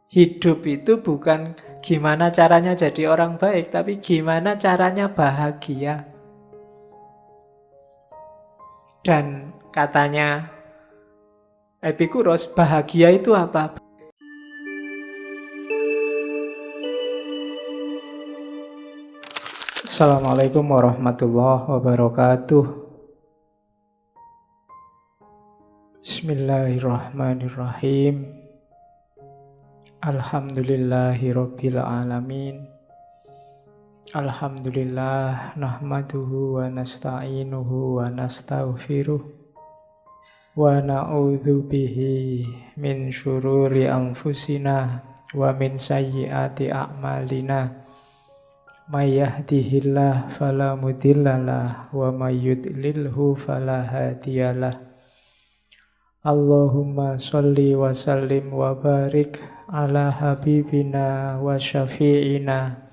Hidup itu bukan gimana caranya jadi orang baik, tapi gimana caranya bahagia. Dan katanya Epikuros, bahagia itu apa? Assalamualaikum warahmatullahi wabarakatuh. Bismillahirrahmanirrahim. Alhamdulillahirabbil alamin. Alhamdulillah nahmaduhu wa nasta'inuhu wa nastaghfiruh wa na'udzu bihi min syururi anfusina wa min sayyiati a'malina. May yahdihillahu fala mudhillalah wa may yudlilhu fala hadiyalah. Allahumma sholli wa sallim wa barik ala habibina wa syafi'ina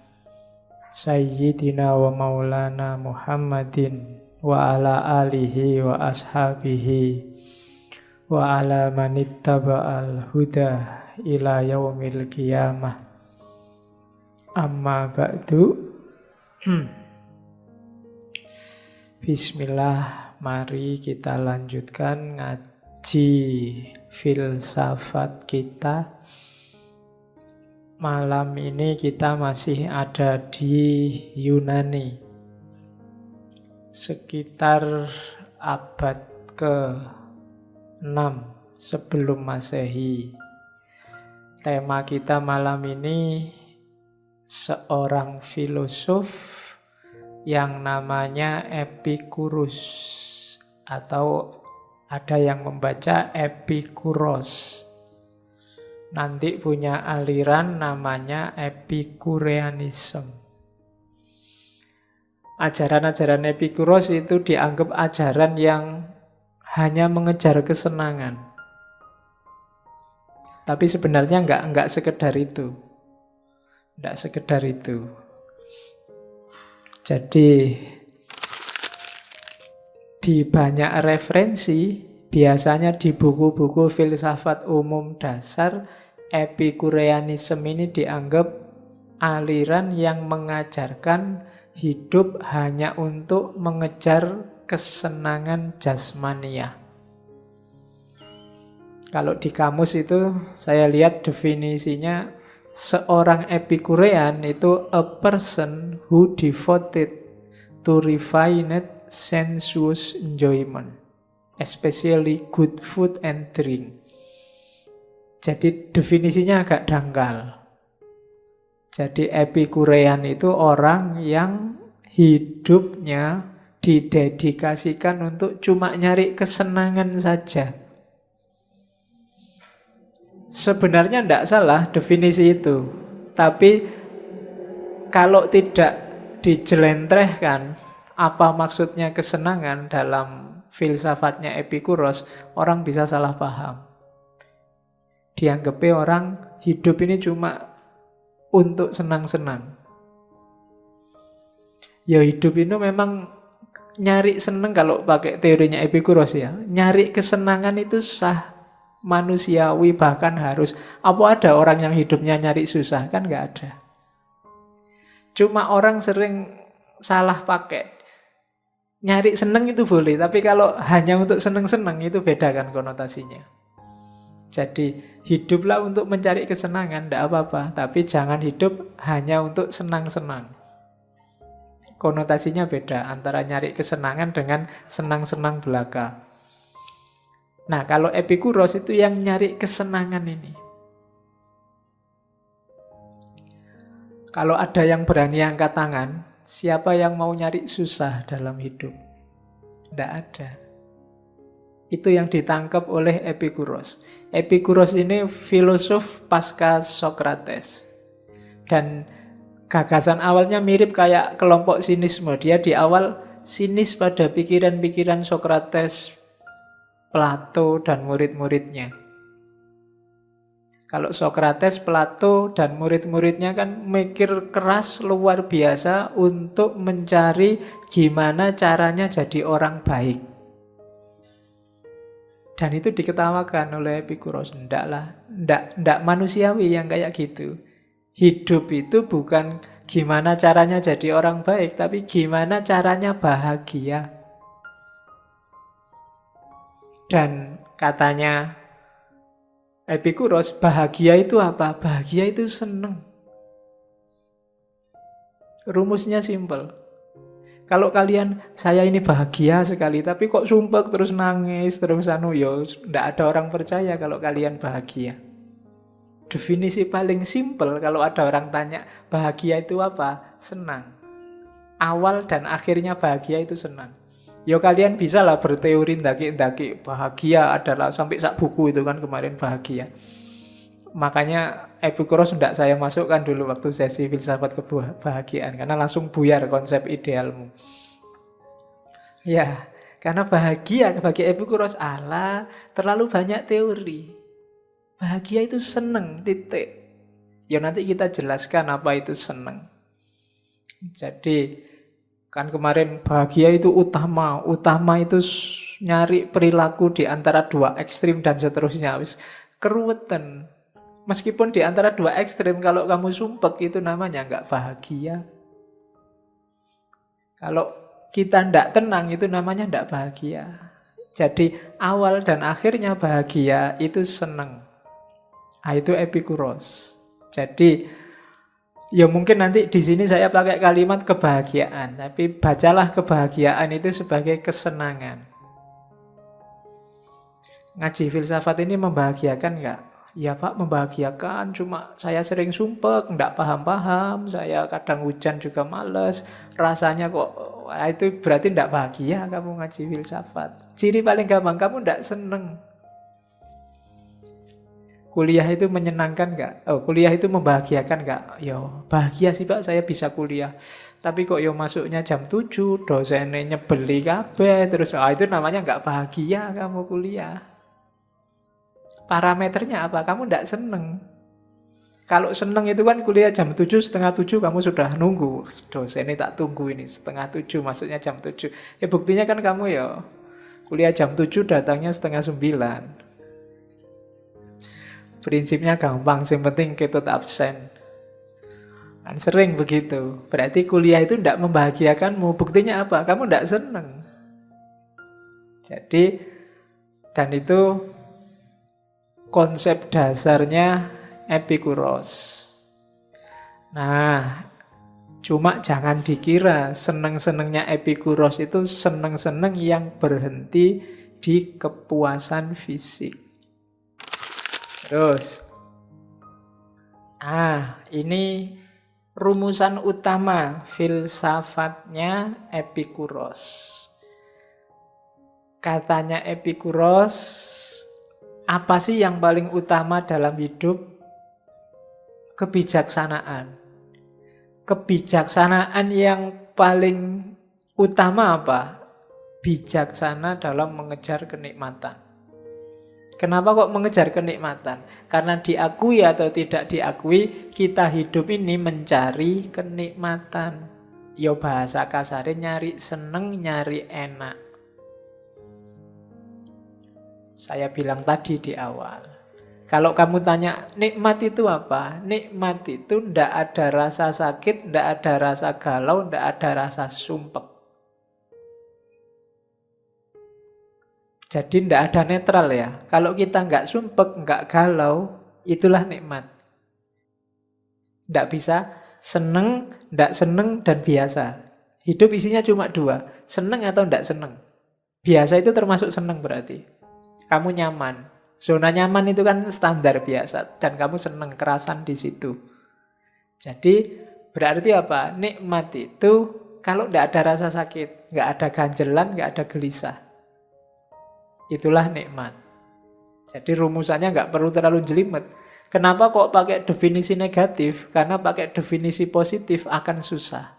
Sayyidina wa maulana Muhammadin wa ala alihi wa ashabihi wa ala manittaba'al huda ila yaumil qiyamah. Amma ba'du. Bismillah, mari kita lanjutkan ngaji filsafat kita. Malam ini kita masih ada di Yunani, sekitar abad ke-6 sebelum Masehi. Tema kita malam ini seorang filosof yang namanya Epicurus, atau ada yang membaca Epikuros. Nanti punya aliran namanya Epicureanism. Ajaran-ajaran Epikuros itu dianggap ajaran yang hanya mengejar kesenangan. Tapi sebenarnya enggak sekedar itu. Enggak sekedar itu. Jadi di banyak referensi, biasanya di buku-buku filsafat umum dasar, Epikureanism ini dianggap aliran yang mengajarkan hidup hanya untuk mengejar kesenangan jasmania. Kalau di kamus itu saya lihat definisinya, seorang Epikurean itu a person who devoted to refined sensuous enjoyment, especially good food and drink. Jadi definisinya agak dangkal. Jadi Epikurean itu orang yang hidupnya didedikasikan untuk cuma nyari kesenangan saja. Sebenarnya tidak salah definisi itu, tapi kalau tidak dijelentrehkan apa maksudnya kesenangan dalam filsafatnya Epikuros, orang bisa salah paham. Dianggapnya orang hidup ini cuma untuk senang-senang. Ya hidup itu memang nyari senang, kalau pakai teorinya Epikuros ya. Nyari kesenangan itu sah, manusiawi, bahkan harus. Apa ada orang yang hidupnya nyari susah? Kan nggak ada. Cuma orang sering salah pakai. Nyari seneng itu boleh, tapi kalau hanya untuk seneng-seneng itu beda kan konotasinya. Jadi hiduplah untuk mencari kesenangan, tidak apa-apa, tapi jangan hidup hanya untuk senang-senang. Konotasinya beda antara nyari kesenangan dengan senang-senang belaka. Nah, kalau Epikuros itu yang nyari kesenangan ini. Kalau ada yang berani angkat tangan, siapa yang mau nyari susah dalam hidup? Tidak ada. Itu yang ditangkap oleh Epikuros. Epikuros ini filosof pasca Sokrates. Dan gagasan awalnya mirip kayak kelompok sinisme. Dia di awal sinis pada pikiran-pikiran Sokrates, Plato, dan murid-muridnya. Kalau Sokrates, Plato, dan murid-muridnya kan mikir keras luar biasa untuk mencari gimana caranya jadi orang baik. Dan itu diketawakan oleh Epikuros. Ndak lah, ndak manusiawi yang kayak gitu. Hidup itu bukan gimana caranya jadi orang baik, tapi gimana caranya bahagia. Dan katanya Epikuros, bahagia itu apa? Bahagia itu seneng. Rumusnya simple. Kalau kalian, saya ini bahagia sekali, tapi kok sumpek terus nangis, terus ndak ada orang percaya kalau kalian bahagia. Definisi paling simple kalau ada orang tanya, bahagia itu apa? Senang. Awal dan akhirnya bahagia itu senang. Yo kalian bisa lah berteori ndaki-ndaki, bahagia adalah sampai sak buku itu kan kemarin bahagia. Makanya Epikuros tidak saya masukkan dulu waktu sesi filsafat kebahagiaan, karena langsung buyar konsep idealmu. Ya, karena bahagia bagi Epikuros terlalu banyak teori. Bahagia itu seneng, titik. Ya nanti kita jelaskan apa itu seneng. Jadi kan kemarin bahagia itu utama itu nyari perilaku di antara dua ekstrim dan seterusnya. Wis keruwetan. Meskipun di antara dua ekstrem, kalau kamu sumpek itu namanya nggak bahagia. Kalau kita ndak tenang itu namanya ndak bahagia. Jadi awal dan akhirnya bahagia itu seneng. Itu Epikuros. Jadi ya mungkin nanti di sini saya pakai kalimat kebahagiaan, tapi bacalah kebahagiaan itu sebagai kesenangan. Ngaji filsafat ini membahagiakan nggak? Ya Pak, membahagiakan, cuma saya sering sumpek, nggak paham-paham, saya kadang hujan juga males, rasanya kok, itu berarti nggak bahagia kamu ngaji filsafat. Ciri paling gampang, kamu nggak seneng. Kuliah itu menyenangkan nggak? Kuliah itu membahagiakan nggak? Yo, bahagia sih Pak, saya bisa kuliah. Tapi kok yo masuknya jam 7, dosennya nyebeli kabeh, terus itu namanya nggak bahagia kamu kuliah. Parameternya apa? Kamu tidak seneng. Kalau seneng itu kan kuliah jam 7, setengah 7 kamu sudah nunggu. Dosen ini tak tunggu ini, setengah 7 masuknya jam 7. Ya buktinya kan kamu ya kuliah jam 7 datangnya setengah 9. Prinsipnya gampang, yang penting kita absen. Kan sering begitu. Berarti kuliah itu tidak membahagiakanmu. Buktinya apa? Kamu tidak seneng. Jadi, dan itu konsep dasarnya Epikuros. Nah, cuma jangan dikira seneng-senengnya Epikuros itu seneng-seneng yang berhenti di kepuasan fisik. Terus, ini rumusan utama filsafatnya Epikuros. Katanya Epikuros, apa sih yang paling utama dalam hidup? Kebijaksanaan. Kebijaksanaan yang paling utama apa? Bijaksana dalam mengejar kenikmatan. Kenapa kok mengejar kenikmatan? Karena diakui atau tidak diakui, kita hidup ini mencari kenikmatan. Yo bahasa kasarnya nyari seneng, nyari enak. Saya bilang tadi di awal. Kalau kamu tanya, nikmat itu apa? Nikmat itu ndak ada rasa sakit, ndak ada rasa galau, ndak ada rasa sumpek. Jadi ndak ada netral ya. Kalau kita nggak sumpek, nggak galau, itulah nikmat. Ndak bisa seneng, ndak seneng, dan biasa. Hidup isinya cuma dua, seneng atau ndak seneng. Biasa itu termasuk seneng berarti. Kamu nyaman. Zona nyaman itu kan standar biasa. Dan kamu seneng, kerasan di situ. Jadi berarti apa? Nikmat itu kalau tidak ada rasa sakit, nggak ada ganjelan, nggak ada gelisah. Itulah nikmat. Jadi rumusannya nggak perlu terlalu jelimet. Kenapa kok pakai definisi negatif? Karena pakai definisi positif akan susah.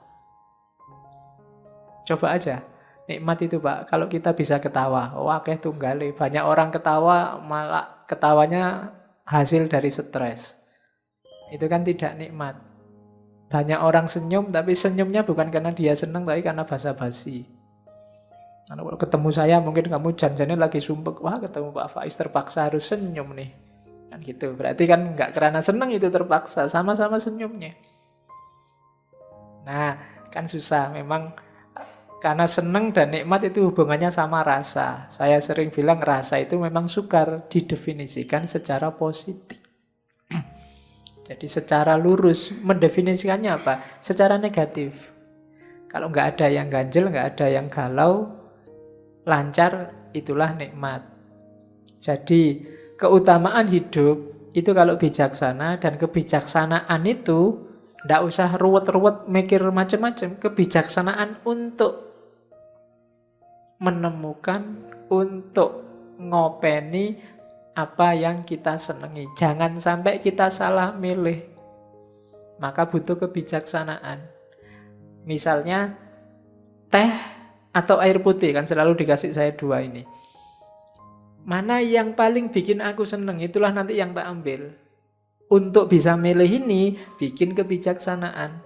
Coba aja. Nikmat itu Pak, kalau kita bisa ketawa, akeh tunggale. Banyak orang ketawa, malah ketawanya hasil dari stres. Itu kan tidak nikmat. Banyak orang senyum, tapi senyumnya bukan karena dia senang, tapi karena basa-basi. Karena kalau ketemu saya mungkin kamu janjinya lagi sumpek. Wah, ketemu Pak Faiz terpaksa harus senyum nih. Kan gitu. Berarti kan nggak karena seneng itu terpaksa. Sama-sama senyumnya. Nah, kan susah. Memang karena seneng dan nikmat itu hubungannya sama rasa. Saya sering bilang rasa itu memang sukar didefinisikan secara positif. Jadi secara lurus mendefinisikannya apa? Secara negatif. Kalau nggak ada yang ganjel, nggak ada yang galau, lancar, itulah nikmat. Jadi keutamaan hidup itu kalau bijaksana, dan kebijaksanaan itu nggak usah ruwet-ruwet mikir macam-macam. Kebijaksanaan untuk menemukan, untuk ngopeni apa yang kita senangi. Jangan sampai kita salah milih. Maka butuh kebijaksanaan. Misalnya teh atau air putih, kan selalu dikasih saya dua ini. Mana yang paling bikin aku seneng, itulah nanti yang tak ambil. Untuk bisa milih ini, bikin kebijaksanaan.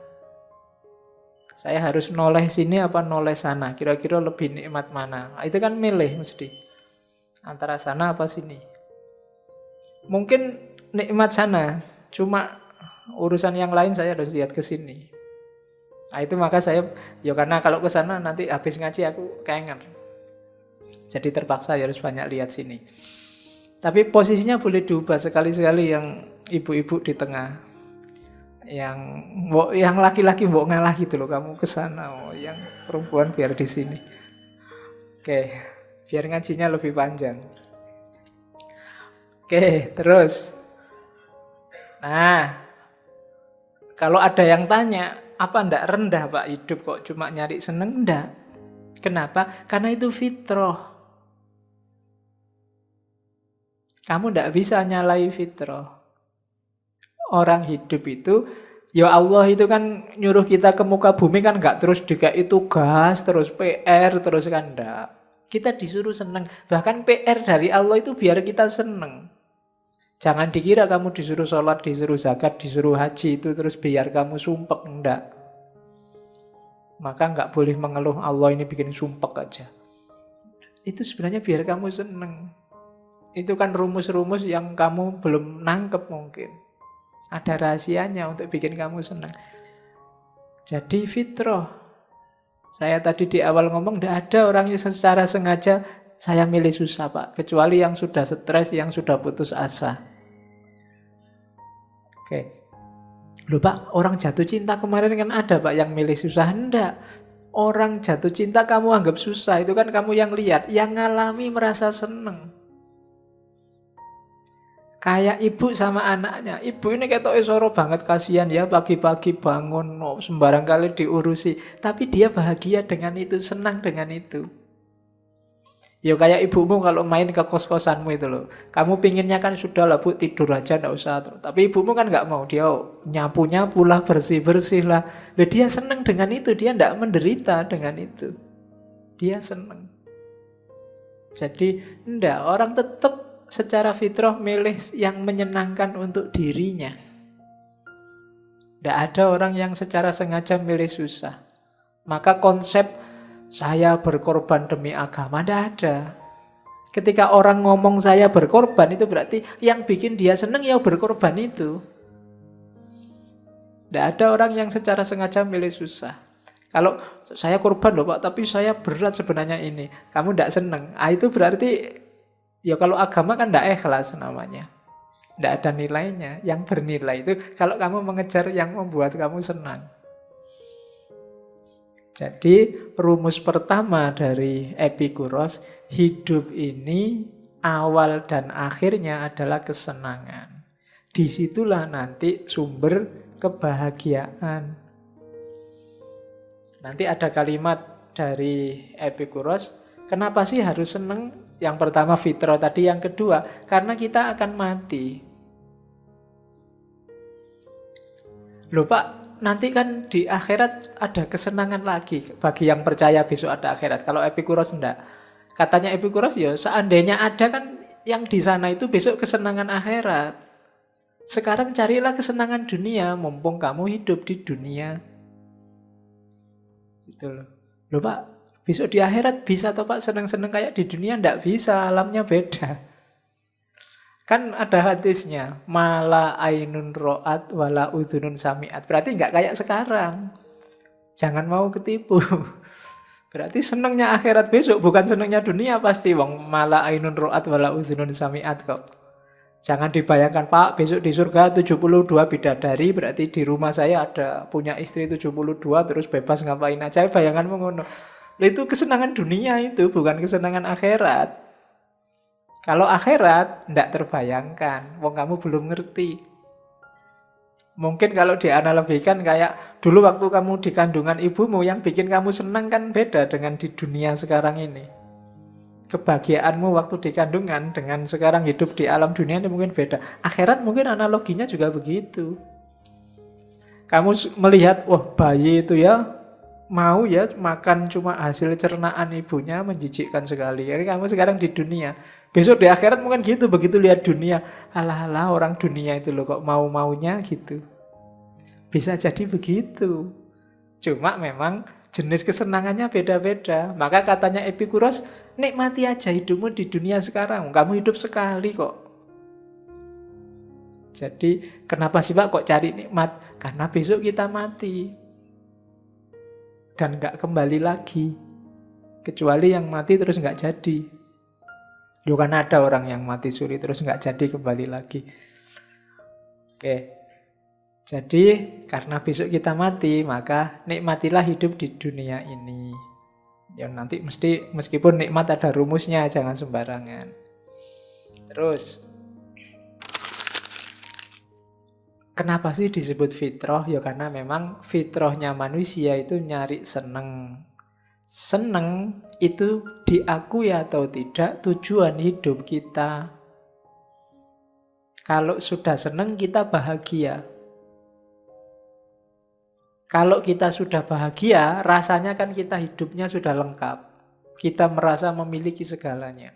Saya harus noleh sini apa noleh sana, kira-kira lebih nikmat mana. Nah, itu kan milih mesti. Antara sana apa sini. Mungkin nikmat sana, cuma urusan yang lain saya harus lihat ke sini. Nah itu maka saya, ya karena kalau ke sana nanti habis ngaji aku kangen. Jadi terpaksa harus banyak lihat sini. Tapi posisinya boleh diubah sekali-sekali, yang ibu-ibu di tengah. Yang laki-laki mbok ngalah gitu loh, kamu ke sana. Oh, yang perempuan biar di sini. Oke, biar ngajinya lebih panjang. Oke, terus. Nah, kalau ada yang tanya, apa ndak rendah Pak hidup kok cuma nyari seneng? Ndak. Kenapa? Karena itu fitrah. Kamu ndak bisa nyalai fitrah. Orang hidup itu, ya Allah itu kan nyuruh kita ke muka bumi kan nggak terus dikai tugas, terus PR, terus kan ndak. Kita disuruh seneng. Bahkan PR dari Allah itu biar kita seneng. Jangan dikira kamu disuruh sholat, disuruh zakat, disuruh haji itu terus biar kamu sumpek, enggak. Maka enggak boleh mengeluh Allah ini bikin sumpek aja. Itu sebenarnya biar kamu seneng. Itu kan rumus-rumus yang kamu belum nangkep mungkin. Ada rahasianya untuk bikin kamu seneng. Jadi fitrah. Saya tadi di awal ngomong, enggak ada orang yang secara sengaja saya milih susah Pak. Kecuali yang sudah stres, yang sudah putus asa. Oke. Loh Pak, orang jatuh cinta kemarin kan ada Pak yang milih susah. Enggak. Orang jatuh cinta kamu anggap susah, itu kan kamu yang lihat. Yang ngalami merasa seneng. Kayak ibu sama anaknya. Ibu ini ketoknya soro banget, kasihan ya, pagi-pagi bangun, sembarang kali diurusi. Tapi dia bahagia dengan itu, senang dengan itu. Ya kayak ibumu kalau main ke kos-kosanmu itu loh. Kamu pinginnya kan sudah lah Bu, tidur aja nggak usah. Tapi ibumu kan nggak mau. Dia nyapu-nyapu lah, bersih-bersih lah. Loh, dia senang dengan itu. Dia nggak menderita dengan itu. Dia senang. Jadi enggak, orang tetap secara fitrah milih yang menyenangkan untuk dirinya. Nggak ada orang yang secara sengaja milih susah. Maka konsep saya berkorban demi agama, tidak ada. Ketika orang ngomong saya berkorban, itu berarti yang bikin dia seneng ya berkorban itu. Tidak ada orang yang secara sengaja milih susah. Kalau saya korban loh Pak, tapi saya berat sebenarnya ini. Kamu tidak seneng. Itu berarti, ya kalau agama kan tidak ikhlas namanya. Tidak ada nilainya. Yang bernilai itu kalau kamu mengejar yang membuat kamu senang. Jadi rumus pertama dari Epikuros, hidup ini awal dan akhirnya adalah kesenangan. Disitulah nanti sumber kebahagiaan. Nanti ada kalimat dari Epikuros, kenapa sih harus senang? Yang pertama fitrah tadi, yang kedua karena kita akan mati. Loh Pak, nanti kan di akhirat ada kesenangan lagi bagi yang percaya besok ada akhirat. Kalau Epikuros enggak. Katanya Epikuros ya seandainya ada kan yang di sana itu besok kesenangan akhirat. Sekarang carilah kesenangan dunia mumpung kamu hidup di dunia. Gitu loh. Loh Pak, Besok di akhirat bisa toh Pak seneng-seneng kayak di dunia? Ndak bisa, alamnya beda. Kan ada hadisnya, mala ainun ro'at wala udhunun sami'at. Berarti nggak kayak sekarang. Jangan mau ketipu. Berarti senengnya akhirat besok, bukan senengnya dunia pasti. Wong mala ainun ro'at wala udhunun sami'at kok. Jangan dibayangkan, Pak, besok di surga 72 bidadari, berarti di rumah saya ada punya istri 72, terus bebas ngapain aja. Bayanganmu ngono. Itu kesenangan dunia itu, bukan kesenangan akhirat. Kalau akhirat, ndak terbayangkan. Wong kamu belum ngerti. Mungkin kalau dianalogikan kayak dulu waktu kamu di kandungan ibumu, yang bikin kamu senang kan beda dengan di dunia sekarang ini. Kebahagiaanmu waktu di kandungan dengan sekarang hidup di alam dunia ini mungkin beda. Akhirat mungkin analoginya juga begitu. Kamu melihat, wah bayi itu ya mau ya makan cuma hasil cernaan ibunya, menjijikkan sekali. Jadi kamu sekarang di dunia. Besok di akhirat mungkin gitu, begitu lihat dunia. Alah-alah orang dunia itu loh kok mau-maunya gitu. Bisa jadi begitu. Cuma memang jenis kesenangannya beda-beda. Maka katanya Epikuros, nikmati aja hidupmu di dunia sekarang. Kamu hidup sekali kok. Jadi kenapa sih Pak kok cari nikmat? Karena besok kita mati. Dan nggak kembali lagi. Kecuali yang mati terus nggak jadi. Loh kan ada orang yang mati suri terus nggak jadi kembali lagi. Oke. Jadi karena besok kita mati, maka nikmatilah hidup di dunia ini. Ya nanti meskipun nikmat ada rumusnya, jangan sembarangan. Terus, kenapa sih disebut fitrah? Ya karena memang fitrahnya manusia itu nyari seneng. Seneng itu diakui atau tidak tujuan hidup kita. Kalau sudah seneng kita bahagia. Kalau kita sudah bahagia, rasanya kan kita hidupnya sudah lengkap. Kita merasa memiliki segalanya.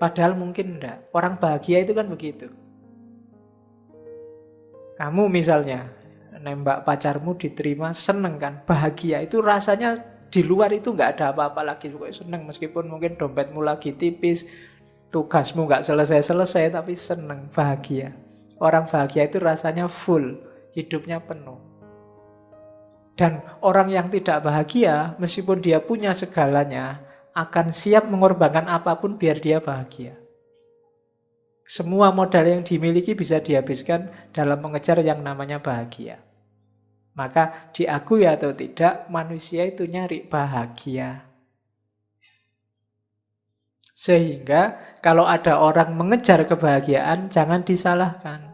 Padahal mungkin enggak. Orang bahagia itu kan begitu. Kamu misalnya nembak pacarmu diterima, seneng kan? Bahagia itu rasanya di luar itu enggak ada apa-apa lagi. Pokoknya seneng meskipun mungkin dompetmu lagi tipis, tugasmu enggak selesai-selesai, tapi seneng, bahagia. Orang bahagia itu rasanya full, hidupnya penuh. Dan orang yang tidak bahagia, meskipun dia punya segalanya, akan siap mengorbankan apapun biar dia bahagia. Semua modal yang dimiliki bisa dihabiskan dalam mengejar yang namanya bahagia. Maka diakui atau tidak, manusia itu nyari bahagia. Sehingga kalau ada orang mengejar kebahagiaan, jangan disalahkan.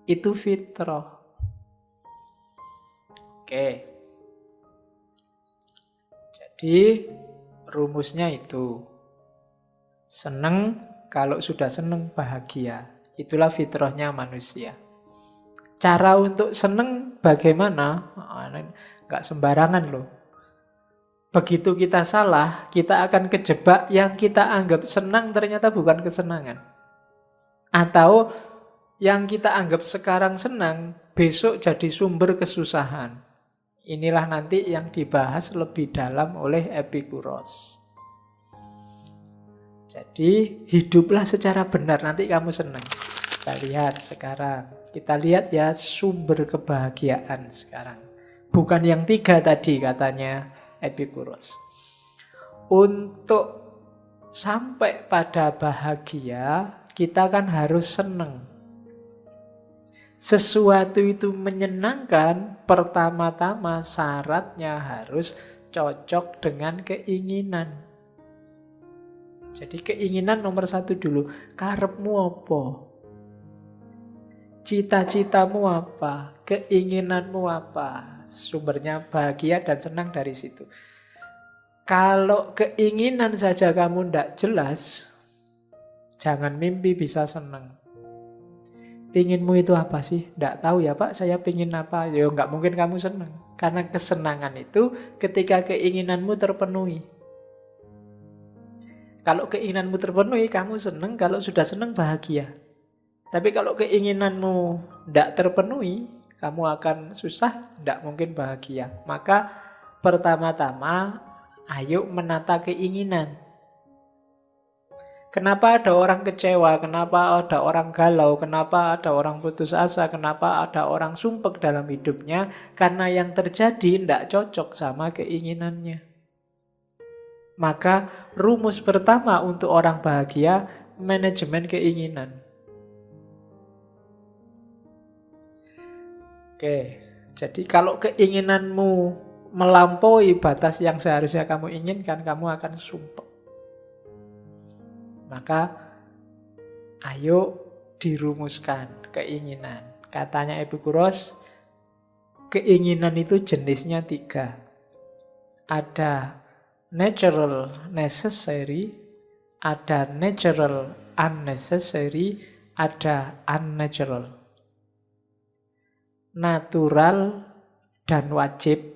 Itu fitrah. Oke. Jadi rumusnya itu. Seneng, kalau sudah seneng bahagia. Itulah fitrahnya manusia. Cara untuk seneng bagaimana? Nggak sembarangan loh. Begitu kita salah, kita akan kejebak yang kita anggap senang ternyata bukan kesenangan. Atau yang kita anggap sekarang senang, besok jadi sumber kesusahan. Inilah nanti yang dibahas lebih dalam oleh Epikuros. Jadi hiduplah secara benar, nanti kamu senang. Kita lihat sekarang. Kita lihat ya sumber kebahagiaan sekarang. Bukan yang 3 tadi katanya Epikuros. Untuk sampai pada bahagia, kita kan harus senang. Sesuatu itu menyenangkan, pertama-tama syaratnya harus cocok dengan keinginan. Jadi keinginan nomor 1 dulu. Karepmu apa? Cita-citamu apa? Keinginanmu apa? Sumbernya bahagia dan senang dari situ. Kalau keinginan saja kamu tidak jelas, jangan mimpi bisa senang. Pinginmu itu apa sih? Tidak tahu ya Pak, saya pingin apa? Ya nggak mungkin kamu senang. Karena kesenangan itu ketika keinginanmu terpenuhi. Kalau keinginanmu terpenuhi, kamu senang. Kalau sudah senang, bahagia. Tapi kalau keinginanmu tidak terpenuhi, kamu akan susah, tidak mungkin bahagia. Maka pertama-tama Ayo menata keinginan. Kenapa ada orang kecewa, kenapa ada orang galau, kenapa ada orang putus asa, kenapa ada orang sumpek dalam hidupnya? Karena yang terjadi tidak cocok sama keinginannya. Maka rumus pertama untuk orang bahagia, manajemen keinginan. Oke, jadi kalau keinginanmu melampaui batas yang seharusnya kamu inginkan, kamu akan sumpek. Maka ayo dirumuskan keinginan. Katanya Epikuros, keinginan itu jenisnya 3. Ada natural necessary, ada natural unnecessary, ada unnatural. Natural dan wajib,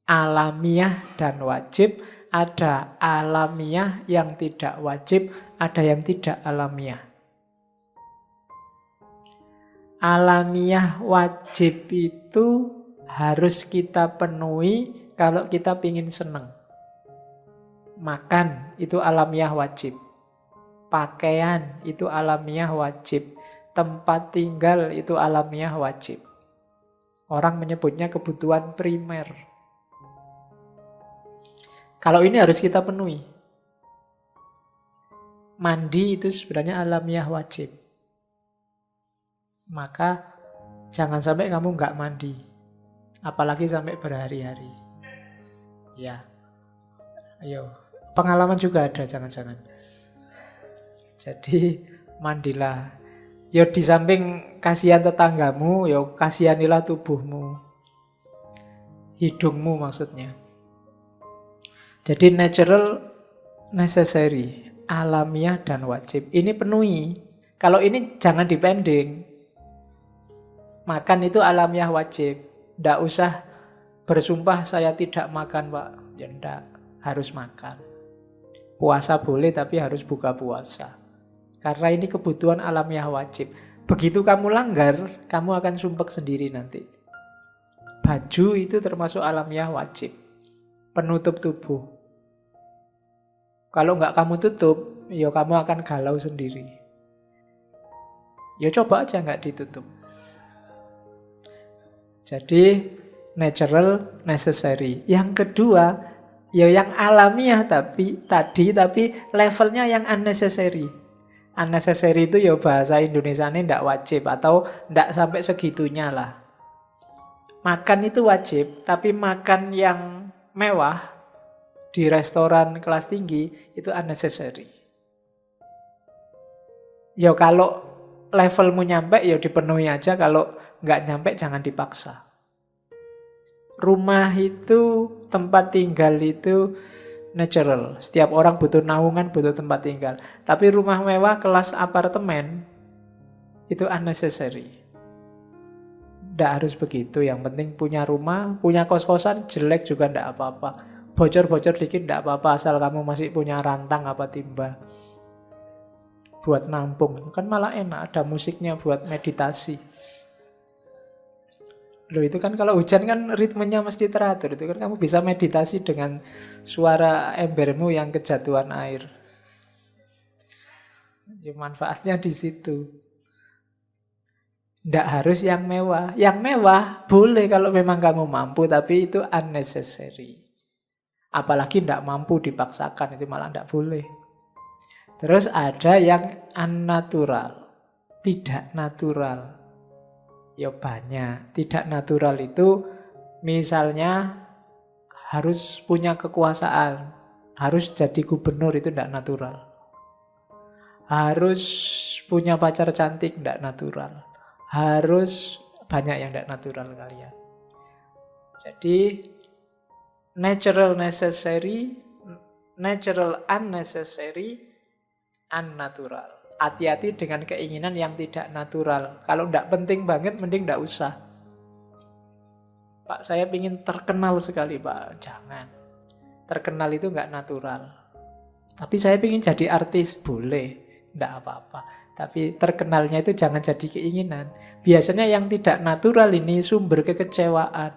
alamiah dan wajib. Ada alamiah yang tidak wajib, ada yang tidak alamiah. Alamiah wajib itu harus kita penuhi kalau kita ingin senang. Makan itu alamiah wajib. Pakaian itu alamiah wajib. Tempat tinggal itu alamiah wajib. Orang menyebutnya kebutuhan primer. Kalau ini harus kita penuhi. Mandi itu sebenarnya alamiah wajib. Maka jangan sampai kamu nggak mandi. Apalagi sampai berhari-hari. Ya. Ayo. Pengalaman juga ada, jangan-jangan. Jadi mandilah. Ya di samping kasihan tetanggamu, ya kasihanilah tubuhmu. Hidungmu maksudnya. Jadi natural, necessary, alamiah dan wajib. Ini penuhi. Kalau ini jangan dipending. Makan itu alamiah wajib. Tidak usah bersumpah saya tidak makan, Pak. Ya tidak, harus makan. Puasa boleh tapi harus buka puasa. Karena ini kebutuhan alamiah wajib. Begitu kamu langgar, kamu akan sumpek sendiri nanti. Baju itu termasuk alamiah wajib. Penutup tubuh. Kalau nggak kamu tutup, ya kamu akan galau sendiri. Ya coba aja nggak ditutup. Jadi natural, necessary. Yang kedua, ya yang alamiah tapi levelnya yang unnecessary. Unnecessary itu ya bahasa Indonesianya ndak wajib atau ndak sampai segitunya lah. Makan itu wajib, tapi makan yang mewah di restoran kelas tinggi itu unnecessary. Ya kalau levelmu nyampe ya dipenuhi aja, kalau nggak nyampe jangan dipaksa. Rumah itu, tempat tinggal itu natural. Setiap orang butuh naungan, butuh tempat tinggal. Tapi rumah mewah kelas apartemen itu unnecessary. Nggak harus begitu, yang penting punya rumah, punya kos-kosan, jelek juga nggak apa-apa. Bocor-bocor dikit nggak apa-apa, asal kamu masih punya rantang apa timba. Buat nampung, kan malah enak, ada musiknya buat meditasi. Loh itu kan kalau hujan kan ritmenya mesti teratur, itu kan kamu bisa meditasi dengan suara embermu yang kejatuhan air. Ya, manfaatnya di situ. Nggak harus yang mewah. Yang mewah boleh kalau memang kamu mampu, tapi itu unnecessary. Apalagi nggak mampu dipaksakan, itu malah nggak boleh. Terus ada yang unnatural, tidak natural. Ya banyak. Tidak natural itu misalnya harus punya kekuasaan, harus jadi gubernur, itu tidak natural. Harus punya pacar cantik, tidak natural. Harus banyak yang tidak natural kalian. Jadi natural necessary, natural unnecessary, unnatural. Hati-hati dengan keinginan yang tidak natural. Kalau tidak penting banget, mending tidak usah. Pak, saya ingin terkenal sekali, Pak. Jangan. Terkenal itu nggak natural. Tapi saya ingin jadi artis, boleh. Tidak apa-apa. Tapi terkenalnya itu jangan jadi keinginan. Biasanya yang tidak natural ini sumber kekecewaan.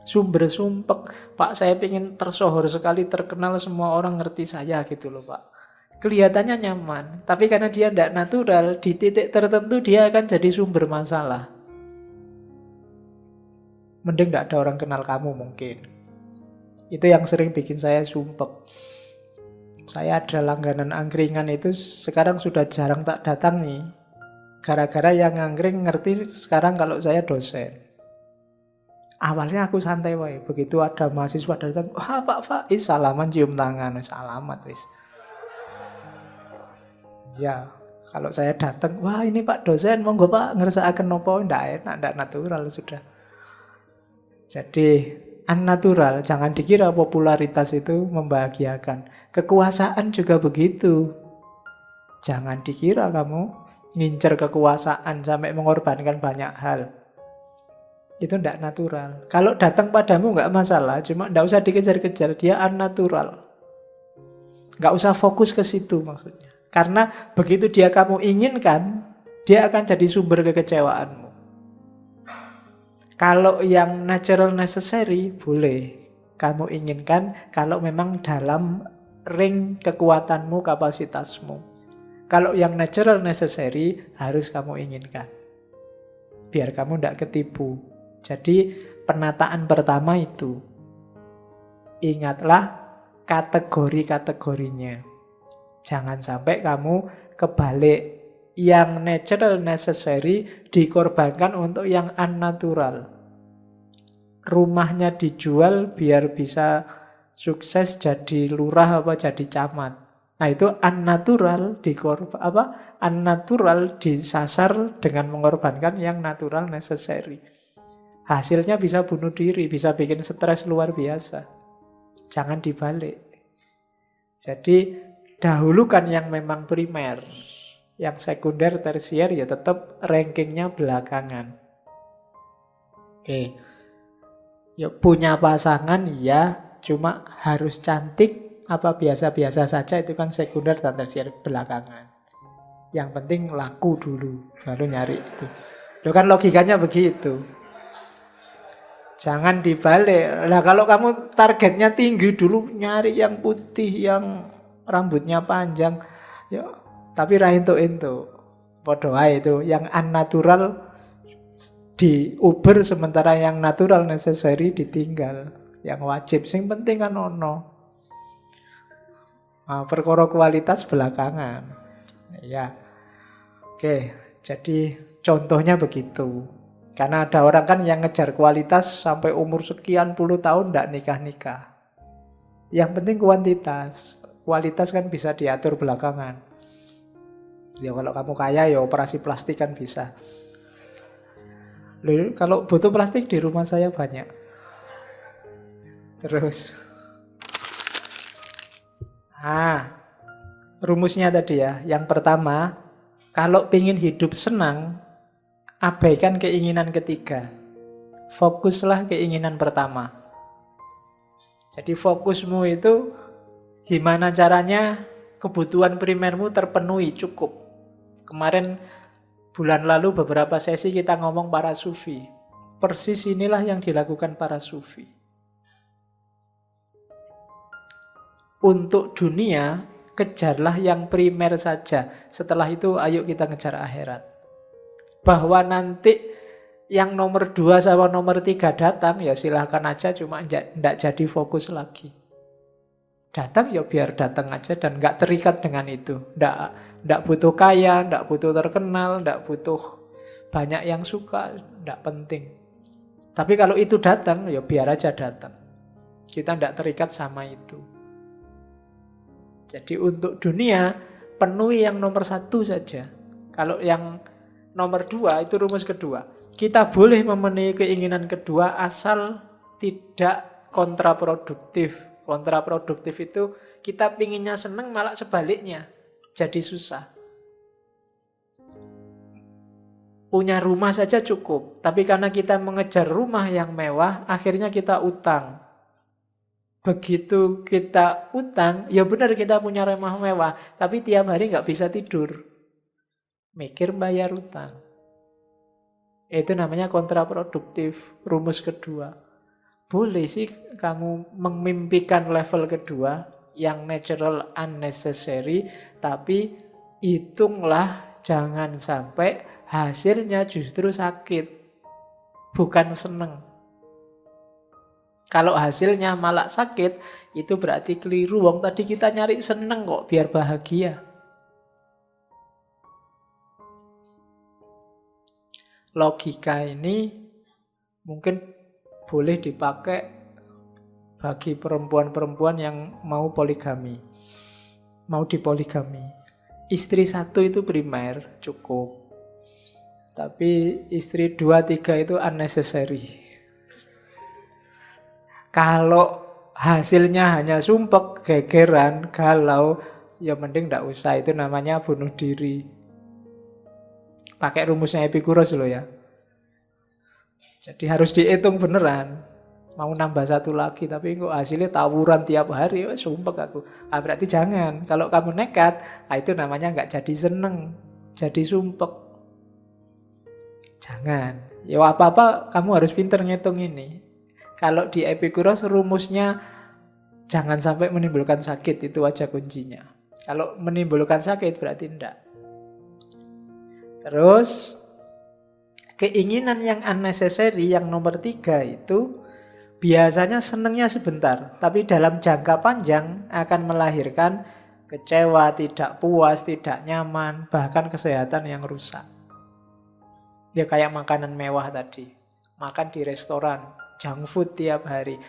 Sumber sumpek. Pak, saya ingin tersohor sekali, terkenal, semua orang ngerti saya gitu loh Pak. Kelihatannya nyaman, tapi karena dia tidak natural, di titik tertentu dia akan jadi sumber masalah. Mending tidak ada orang kenal kamu mungkin. Itu yang sering bikin saya sumpek. Saya ada langganan angkringan itu sekarang sudah jarang tak datangi. Gara-gara yang angkring ngerti sekarang kalau saya dosen. Awalnya aku santai wae, begitu ada mahasiswa datang, wah Pak Faiz, salaman cium tangan, salamat wis. Ya, kalau saya datang, wah ini Pak dosen, monggo Pak ngersakaken nopo, ndak enak, ndak natural sudah. Jadi unnatural, jangan dikira popularitas itu membahagiakan. Kekuasaan juga begitu. Jangan dikira kamu ngincer kekuasaan sampai mengorbankan banyak hal. Itu tidak natural. Kalau datang padamu nggak masalah, cuma nggak usah dikejar-kejar, dia unnatural. Nggak usah fokus ke situ maksudnya. Karena begitu dia kamu inginkan, dia akan jadi sumber kekecewaanmu. Kalau yang natural necessary, boleh kamu inginkan kalau memang dalam ring kekuatanmu, kapasitasmu. Kalau yang natural necessary, harus kamu inginkan. Biar kamu tidak ketipu. Jadi penataan pertama itu, ingatlah kategori-kategorinya. Jangan sampai kamu kebalik. Yang natural necessary dikorbankan untuk yang unnatural. Rumahnya dijual biar bisa sukses jadi lurah apa jadi camat. Nah itu unnatural unnatural disasar dengan mengorbankan yang natural necessary. Hasilnya bisa bunuh diri, bisa bikin stres luar biasa. Jangan dibalik. Jadi dahulukan yang memang primer. Yang sekunder, tersier ya tetap rankingnya belakangan. Oke. Ya punya pasangan ya, cuma harus cantik apa biasa-biasa saja itu kan sekunder dan tersier belakangan. Yang penting laku dulu, baru nyari itu. Itu kan logikanya begitu. Jangan dibalik. Nah kalau kamu targetnya tinggi dulu, nyari yang putih, yang rambutnya panjang, ya, tapi ra entuk-entuk. Padha wae itu, yang unnatural diuber sementara yang natural necessary ditinggal. Yang wajib, sing penting kan ono. Nah, perkara kualitas belakangan. Ya. Oke, jadi contohnya begitu. Karena ada orang kan yang ngejar kualitas sampai umur sekian puluh tahun tidak nikah-nikah. Yang penting kuantitas. Kualitas kan bisa diatur belakangan. Ya kalau kamu kaya ya operasi plastik kan bisa. Loh, kalau butuh plastik di rumah saya banyak. Terus. Rumusnya tadi ya. Yang pertama, kalau ingin hidup senang, abaikan keinginan ketiga. Fokuslah keinginan pertama. Jadi fokusmu itu gimana caranya kebutuhan primermu terpenuhi cukup. Kemarin bulan lalu beberapa sesi kita ngomong para sufi. Persis inilah yang dilakukan para sufi. Untuk dunia, kejarlah yang primer saja. Setelah itu ayo kita ngejar akhirat. Bahwa nanti yang nomor 2 sama nomor 3 datang, ya silahkan aja, cuma tidak jadi fokus lagi. Datang ya biar datang aja dan nggak terikat dengan itu. Nggak butuh kaya, nggak butuh terkenal, nggak butuh banyak yang suka, nggak penting. Tapi kalau itu datang, ya biar aja datang. Kita nggak terikat sama itu. Jadi untuk dunia, penuhi yang nomor 1 saja. Kalau yang nomor 2 itu rumus kedua. Kita boleh memenuhi keinginan kedua asal tidak kontraproduktif. Kontraproduktif itu kita pinginnya seneng malah sebaliknya. Jadi susah. Punya rumah saja cukup. Tapi karena kita mengejar rumah yang mewah, akhirnya kita utang. Begitu kita utang, ya benar kita punya rumah mewah. Tapi tiap hari nggak bisa tidur. Mikir bayar utang. Itu namanya kontraproduktif, rumus kedua. Boleh sih kamu memimpikan level kedua yang natural unnecessary, tapi hitunglah jangan sampai hasilnya justru sakit, bukan seneng. Kalau hasilnya malah sakit, itu berarti keliru. Wong tadi kita nyari seneng kok biar bahagia. Logika ini mungkin boleh dipakai bagi perempuan-perempuan yang mau poligami, mau dipoligami. Istri satu itu primer, cukup. Tapi istri 2, 3 itu unnecessary. Kalau hasilnya hanya sumpek, gegeran, galau, ya mending nggak usah. Itu namanya bunuh diri. Pakai rumusnya Epikuros loh ya. Jadi harus dihitung beneran. Mau nambah satu lagi, tapi kok hasilnya tawuran tiap hari, oh, sumpek aku. Berarti jangan. Kalau kamu nekat, itu namanya nggak jadi seneng, jadi sumpek. Jangan. Ya apa-apa kamu harus pinter ngitung ini. Kalau di Epikuros rumusnya jangan sampai menimbulkan sakit, itu aja kuncinya. Kalau menimbulkan sakit berarti enggak. Terus keinginan yang unnecessary yang nomor 3 itu biasanya senengnya sebentar, tapi dalam jangka panjang akan melahirkan kecewa, tidak puas, tidak nyaman, bahkan kesehatan yang rusak. Ya kayak makanan mewah tadi, makan di restoran, junk food tiap hari.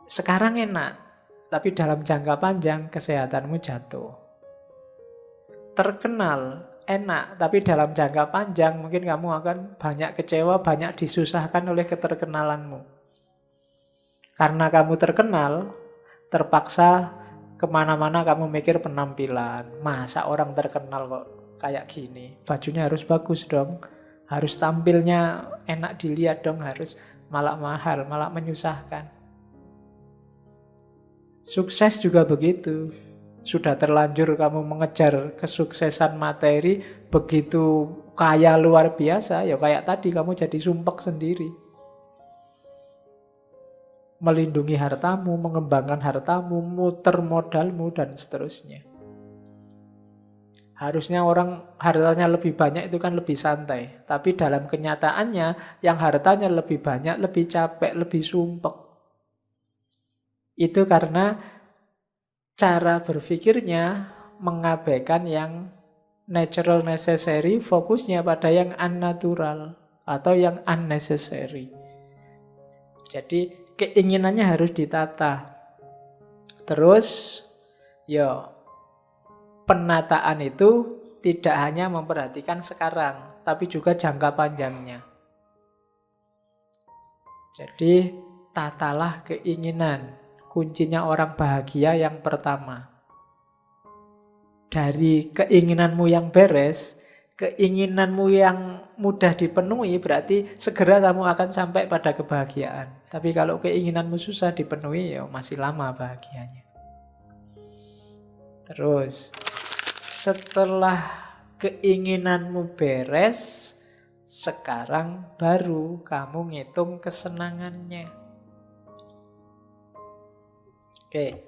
Sekarang enak, tapi dalam jangka panjang kesehatanmu jatuh. Terkenal, enak, tapi dalam jangka panjang mungkin kamu akan banyak kecewa, banyak disusahkan oleh keterkenalanmu. Karena kamu terkenal, terpaksa kemana-mana kamu mikir penampilan. Masa orang terkenal kok kayak gini? Bajunya harus bagus dong, harus tampilnya enak dilihat dong, harus malah mahal, malah menyusahkan. Sukses juga begitu. Sudah terlanjur kamu mengejar kesuksesan materi, begitu kaya luar biasa, ya kayak tadi kamu jadi sumpek sendiri. Melindungi hartamu, mengembangkan hartamu, muter modalmu, dan seterusnya. Harusnya orang hartanya lebih banyak itu kan lebih santai. Tapi dalam kenyataannya, yang hartanya lebih banyak, lebih capek, lebih sumpek. Itu karena cara berpikirnya mengabaikan yang natural necessary, fokusnya pada yang unnatural atau yang unnecessary. Jadi keinginannya harus ditata. Terus, ya penataan itu tidak hanya memperhatikan sekarang, tapi juga jangka panjangnya. Jadi, tatalah keinginan. Kuncinya orang bahagia yang pertama. Dari keinginanmu yang beres, keinginanmu yang mudah dipenuhi, berarti segera kamu akan sampai pada kebahagiaan. Tapi kalau keinginanmu susah dipenuhi, ya masih lama bahagianya. Terus, setelah keinginanmu beres, sekarang baru kamu ngitung kesenangannya. Oke,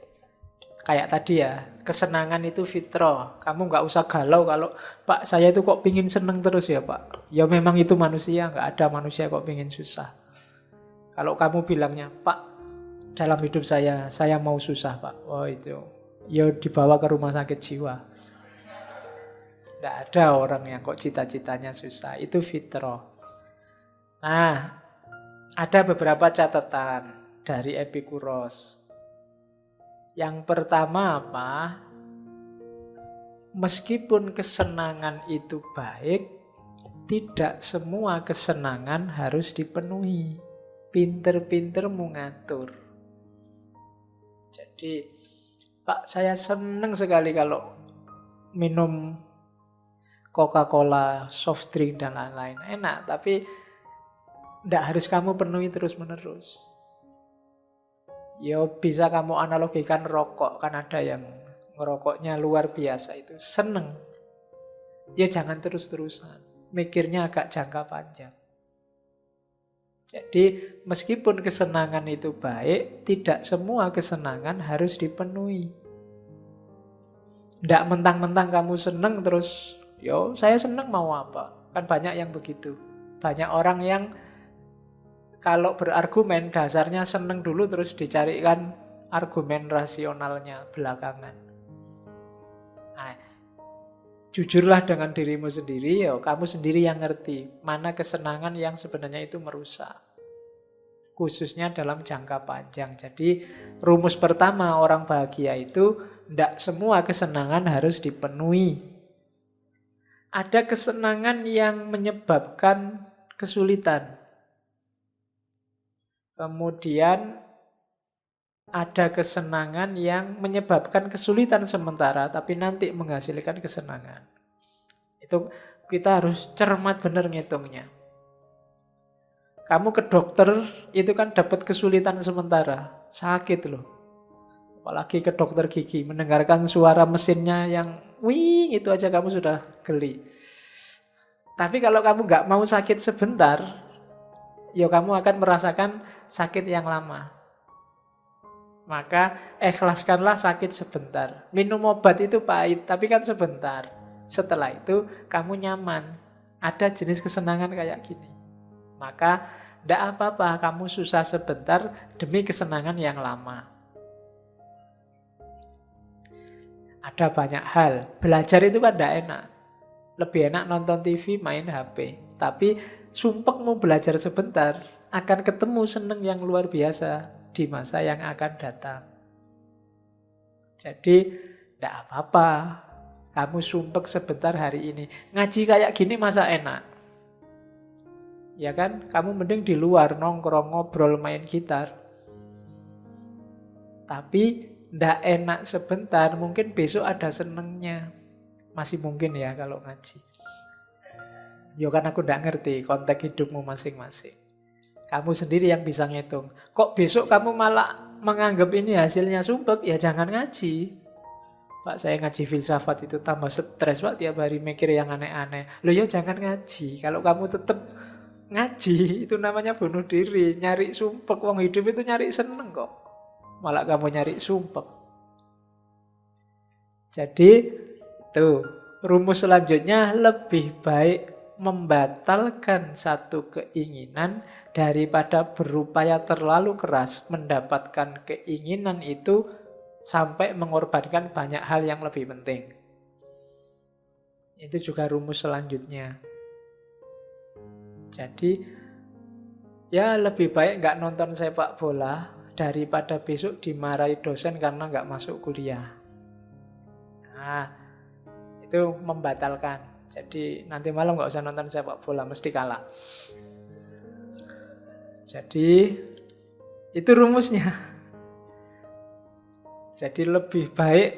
kayak tadi ya, kesenangan itu fitrah. Kamu nggak usah galau kalau, Pak, saya itu kok pingin seneng terus ya, Pak. Ya memang itu manusia, nggak ada manusia kok pingin susah. Kalau kamu bilangnya, Pak, dalam hidup saya mau susah, Pak. Oh itu, ya dibawa ke rumah sakit jiwa. Nggak ada orang yang kok cita-citanya susah. Itu fitrah. Nah, ada beberapa catatan dari Epikuros. Yang pertama apa? Meskipun kesenangan itu baik, tidak semua kesenangan harus dipenuhi. Pinter-pinter mengatur. Jadi, Pak, saya senang sekali kalau minum Coca-Cola, soft drink, dan lain-lain. Enak, tapi tidak harus kamu penuhi terus-menerus. Ya bisa kamu analogikan rokok, kan ada yang ngerokoknya luar biasa itu seneng. Ya jangan terus-terusan, mikirnya agak jangka panjang. Jadi meskipun kesenangan itu baik, tidak semua kesenangan harus dipenuhi. Tidak mentang-mentang kamu seneng terus, yo saya seneng mau apa? Kan banyak yang begitu. Banyak orang yang kalau berargumen dasarnya seneng dulu terus dicarikan argumen rasionalnya belakangan. Nah, jujurlah dengan dirimu sendiri, ya kamu sendiri yang ngerti mana kesenangan yang sebenarnya itu merusak. Khususnya dalam jangka panjang. Jadi rumus pertama orang bahagia itu tidak semua kesenangan harus dipenuhi. Ada kesenangan yang menyebabkan kesulitan. Kemudian ada kesenangan yang menyebabkan kesulitan sementara tapi nanti menghasilkan kesenangan. Itu kita harus cermat benar ngitungnya. Kamu ke dokter itu kan dapat kesulitan sementara, sakit loh. Apalagi ke dokter gigi, mendengarkan suara mesinnya yang wing itu aja kamu sudah geli. Tapi kalau kamu nggak mau sakit sebentar, ya kamu akan merasakan sakit yang lama. Maka ikhlaskanlah sakit sebentar. Minum obat itu pahit, tapi kan sebentar. Setelah itu kamu nyaman. Ada jenis kesenangan kayak gini. Maka tidak apa-apa kamu susah sebentar demi kesenangan yang lama. Ada banyak hal. Belajar itu kan tidak enak. Lebih enak nonton TV, main HP. Tapi sumpek mau belajar sebentar, akan ketemu seneng yang luar biasa di masa yang akan datang. Jadi tidak apa-apa kamu sumpek sebentar hari ini. Ngaji kayak gini masa enak? Ya kan? Kamu mending di luar nongkrong, ngobrol, main gitar. Tapi tidak enak sebentar, mungkin besok ada senengnya. Masih mungkin ya kalau ngaji. Ya kan aku tidak ngerti konteks hidupmu masing-masing. Kamu sendiri yang bisa ngitung. Kok besok kamu malah menganggap ini hasilnya sumpek, ya jangan ngaji. Pak, saya ngaji filsafat itu tambah stres, Pak, tiap hari mikir yang aneh-aneh. Loh ya jangan ngaji. Kalau kamu tetap ngaji, itu namanya bunuh diri. Nyari sumpek, wong hidup itu nyari seneng kok. Malah kamu nyari sumpek. Jadi, itu rumus selanjutnya lebih baik membatalkan satu keinginan daripada berupaya terlalu keras mendapatkan keinginan itu sampai mengorbankan banyak hal yang lebih penting. Itu juga rumus selanjutnya. Jadi ya lebih baik nggak nonton sepak bola daripada besok dimarahi dosen karena nggak masuk kuliah. Nah, itu membatalkan. Jadi nanti malam nggak usah nonton sepak bola, mesti kalah. Jadi itu rumusnya. Jadi lebih baik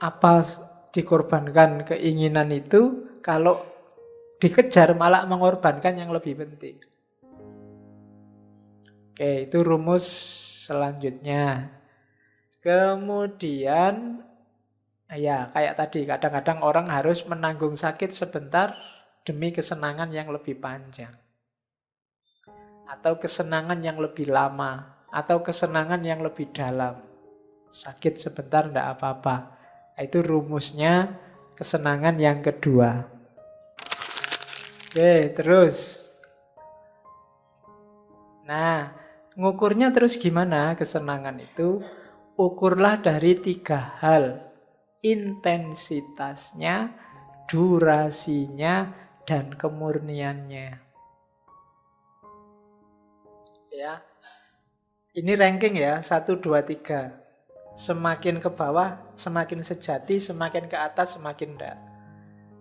apa dikorbankan keinginan itu kalau dikejar malah mengorbankan yang lebih penting. Oke, itu rumus selanjutnya. Kemudian ya, kayak tadi, kadang-kadang orang harus menanggung sakit sebentar demi kesenangan yang lebih panjang. Atau kesenangan yang lebih lama. Atau kesenangan yang lebih dalam. Sakit sebentar tidak apa-apa. Itu rumusnya kesenangan yang kedua. Oke, terus. Nah, ngukurnya terus gimana kesenangan itu? Ukurlah dari 3 hal. Intensitasnya, durasinya, dan kemurniannya. Ya. Ini ranking ya, 1, 2, 3. Semakin ke bawah, semakin sejati, semakin ke atas, semakin enggak.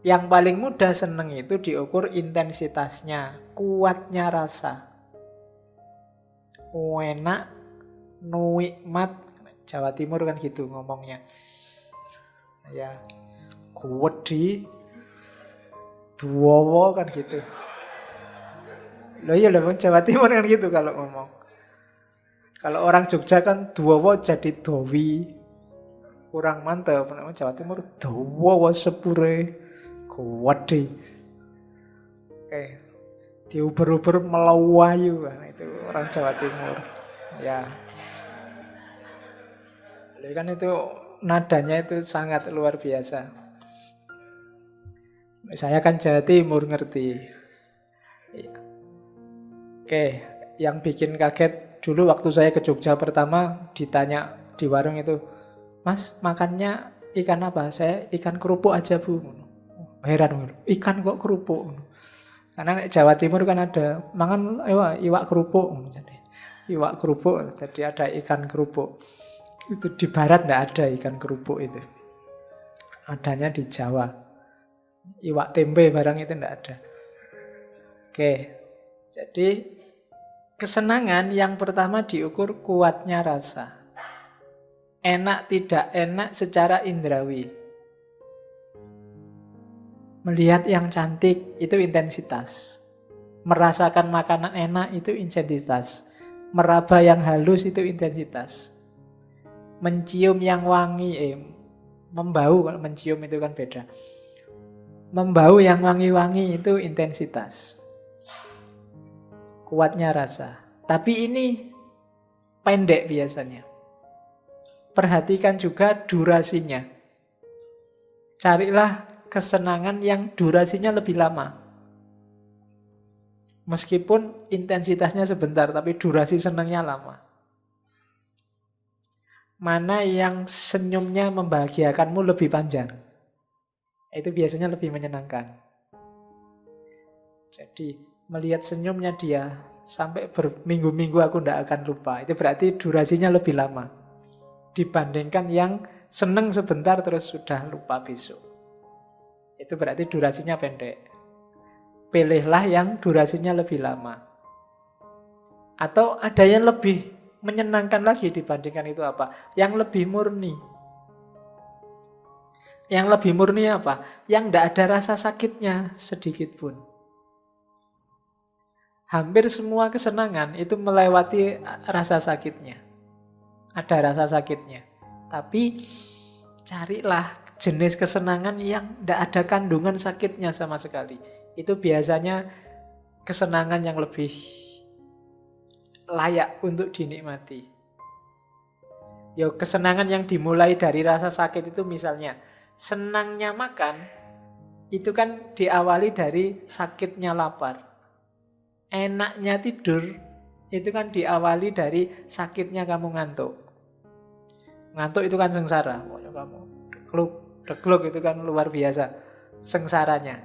Yang paling mudah seneng itu diukur intensitasnya, kuatnya rasa. Enak, nikmat, Jawa Timur kan gitu ngomongnya. Ya, kuwedi, duwowo kan gitu. Loh iya loh, Jawa Timur kan gitu kalau ngomong. Kalau orang Jogja kan duwowo jadi dowi. Kurang mantap, namanya Jawa Timur duwowo sepure, kuwedi. Oke. diuber-uber melawayu. Nah, itu orang Jawa Timur. Ya. Jadi kan itu nadanya itu sangat luar biasa. Saya kan Jawa Timur ngerti. Iya. Oke, yang bikin kaget dulu waktu saya ke Jogja pertama ditanya di warung itu, "Mas, makannya ikan apa?" "Saya ikan kerupuk aja, Bu." Heran, ikan kok kerupuk? Karena Jawa Timur kan ada mangan iwak kerupuk. Jadi iwak kerupuk, jadi ada ikan kerupuk. Itu di barat enggak ada ikan kerupuk itu. Adanya di Jawa. Iwak tempe barang itu enggak ada. Oke. Jadi kesenangan yang pertama diukur kuatnya rasa. Enak tidak enak secara indrawi. Melihat yang cantik itu intensitas. Merasakan makanan enak itu intensitas. Meraba yang halus itu intensitas. Mencium yang wangi, membau, kalau mencium itu kan beda. Membau yang wangi-wangi itu intensitas. Kuatnya rasa. Tapi ini pendek biasanya. Perhatikan juga durasinya. Carilah kesenangan yang durasinya lebih lama. Meskipun intensitasnya sebentar, tapi durasi senangnya lama. Mana yang senyumnya membahagiakanmu lebih panjang. Itu biasanya lebih menyenangkan. Jadi, melihat senyumnya dia sampai berminggu-minggu aku tidak akan lupa. Itu berarti durasinya lebih lama. Dibandingkan yang seneng sebentar terus sudah lupa besok. Itu berarti durasinya pendek. Pilihlah yang durasinya lebih lama. Atau ada yang lebih menyenangkan lagi dibandingkan itu apa? Yang lebih murni. Yang lebih murni apa? Yang tidak ada rasa sakitnya sedikit pun. Hampir semua kesenangan itu melewati rasa sakitnya. Ada rasa sakitnya. Tapi carilah jenis kesenangan yang tidak ada kandungan sakitnya sama sekali. Itu biasanya kesenangan yang lebih layak untuk dinikmati. Kesenangan yang dimulai dari rasa sakit itu misalnya, senangnya makan, itu kan diawali dari sakitnya lapar. Enaknya tidur, itu kan diawali dari sakitnya kamu ngantuk. Ngantuk itu kan sengsara. Kamu degluk itu kan luar biasa sengsaranya.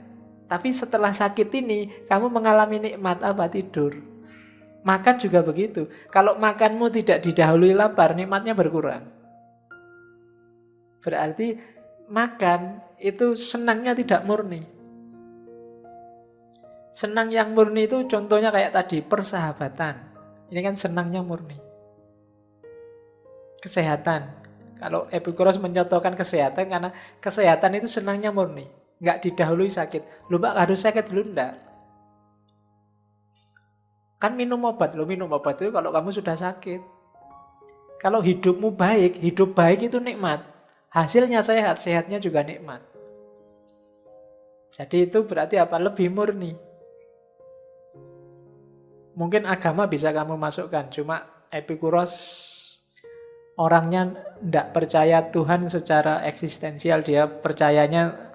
Tapi setelah sakit ini kamu mengalami nikmat apa? Tidur. Makan juga begitu. Kalau makanmu tidak didahului lapar, nikmatnya berkurang. Berarti makan itu senangnya tidak murni. Senang yang murni itu contohnya kayak tadi, persahabatan. Ini kan senangnya murni. Kesehatan. Kalau Epikuros mencontohkan kesehatan, karena kesehatan itu senangnya murni. Nggak didahului sakit. Lu Pak harus sakit dulu enggak? Kan minum obat. Minum obat itu kalau kamu sudah sakit. Kalau hidupmu baik, hidup baik itu nikmat. Hasilnya sehat, sehatnya juga nikmat. Jadi itu berarti apa? Lebih murni. Mungkin agama bisa kamu masukkan, cuma Epikuros orangnya tidak percaya Tuhan secara eksistensial. Dia percayanya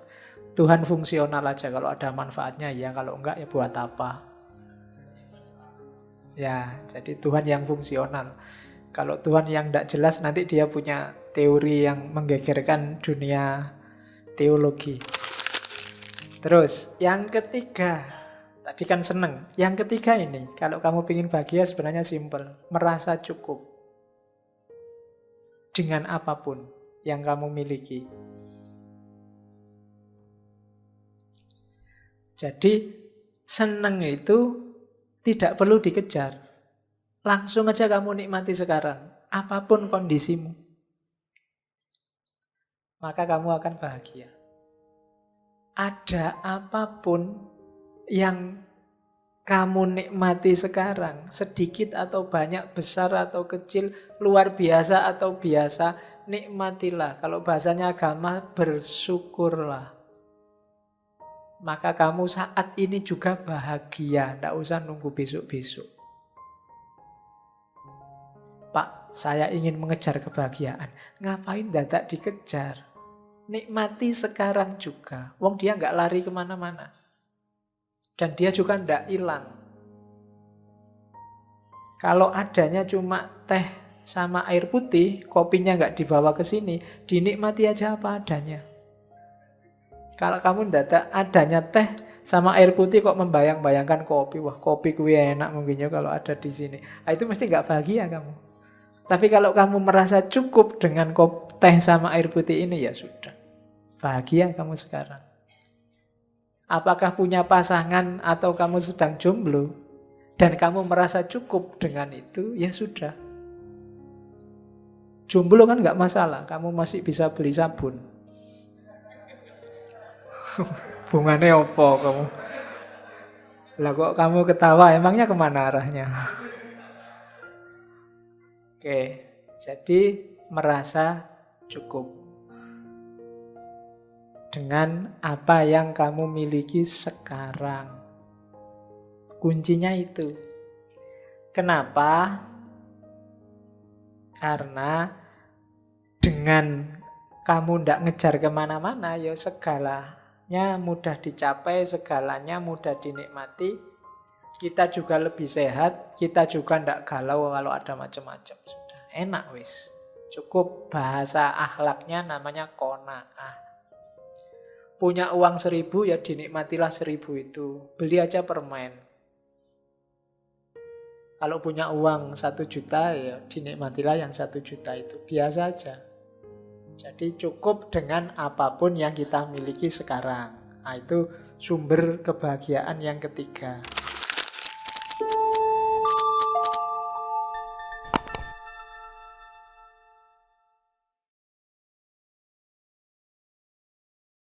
Tuhan fungsional aja. Kalau ada manfaatnya ya, kalau enggak ya buat apa. Ya, jadi Tuhan yang fungsional. Kalau Tuhan yang tidak jelas, nanti dia punya teori yang menggegerkan dunia teologi. Terus, yang ketiga, tadi kan seneng. Yang ketiga ini, kalau kamu ingin bahagia sebenarnya simpel. Merasa cukup dengan apapun yang kamu miliki. Jadi seneng itu tidak perlu dikejar. Langsung aja kamu nikmati sekarang, apapun kondisimu. Maka kamu akan bahagia. Ada apapun yang kamu nikmati sekarang, sedikit atau banyak, besar atau kecil, luar biasa atau biasa, nikmatilah. Kalau bahasanya agama, bersyukurlah. maka kamu saat ini juga bahagia. Tidak usah nunggu besok-besok. Pak, saya ingin mengejar kebahagiaan. Ngapain dadak dikejar? Nikmati sekarang juga. Wong dia nggak lari kemana-mana. Dan dia juga ndak hilang. Kalau adanya cuma teh sama air putih, kopinya nggak dibawa ke sini, dinikmati aja apa adanya. Kalau kamu ndak adanya teh sama air putih kok membayang-bayangkan kopi, wah kopi kuwi enak mungkinnya kalau ada di sini. Nah, itu mesti nggak bahagia kamu. Tapi kalau kamu merasa cukup dengan teh sama air putih ini, ya sudah. Bahagia kamu sekarang. Apakah punya pasangan atau kamu sedang jomblo dan kamu merasa cukup dengan itu, ya sudah. Jomblo kan nggak masalah, kamu masih bisa beli sabun. Bunganya opo kamu? Lah kok kamu ketawa, emangnya kemana arahnya? Oke, jadi merasa cukup dengan apa yang kamu miliki sekarang. Kuncinya itu. Kenapa? Karena dengan kamu ndak ngejar kemana-mana, ya segalanya mudah dicapai, segalanya mudah dinikmati. Kita juga lebih sehat, kita juga ndak galau kalau ada macam-macam. Sudah enak wis. Cukup, bahasa akhlaknya namanya qanaah. Punya uang 1.000 ya dinikmatilah 1.000 itu. Beli aja permen. Kalau punya uang 1 juta ya dinikmatilah yang 1 juta itu. Biasa aja. Jadi cukup dengan apapun yang kita miliki sekarang. Nah, itu sumber kebahagiaan yang ketiga.